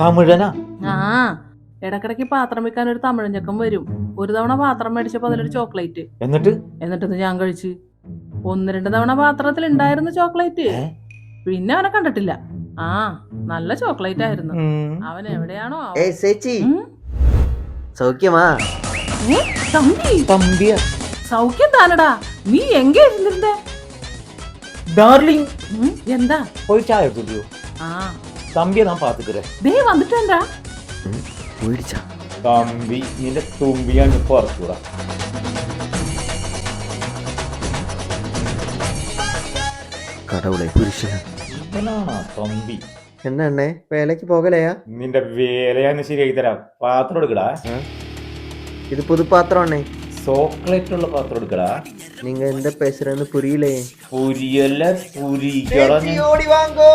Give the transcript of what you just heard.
തമിഴനാ? ആ ഇടക്കിടക്ക് പാത്രം വെക്കാൻ ഒരു തമിഴൻ ചെക്കൻ വരും. ഒരു തവണ പാത്രം മേടിച്ചപ്പോ അതിലൊരു ചോക്ലേറ്റ്. എന്നിട്ട് ഞാൻ കഴിച്ച്. 1-2 തവണ പാത്രത്തിൽ ഉണ്ടായിരുന്നു ചോക്ലേറ്റ്. പിന്നെ അവനെ കണ്ടിട്ടില്ല. ആ നല്ല ചോക്ലേറ്റ് ആയിരുന്നു. അവൻ എവിടെയാണോ സൗഖ്യമാ? സൗഖ്യം താനടാ. നീ എങ്ക ഇരുന്നിരുന്നേ? டார்லிங், എന്താ? போய் சாய் எடுத்துட்டியோ? ആ தம்பியை நான் பாத்துக்கிறேன். ദേ വന്നിട്ടെന്താ? പേടിച്ചാ? തമ്പി നിന്റെ തുമ്പിയാണ് ഇപ്പൊ ഇറക്കൂടാ. കടവുളെ പുരുഷന് ഇവനാണോ തമ്പി? എന്നെ വേലക്ക് പോകലയാ? നിന്റെ വേലയാന്ന് ശരിയായി തരാം. പാത്രം എടുക്കടാ. ഇത് പുതുപാത്രമാണേ. ചോക്ലേറ്റ് ഉള്ള പാത്രം എടുക്കടാ. നിങ്ങ എന്താ പേசுறன்னு புரியலையே. പുരിയല്ല പുരിക്കണം. ഓടി വാങ്ങോ.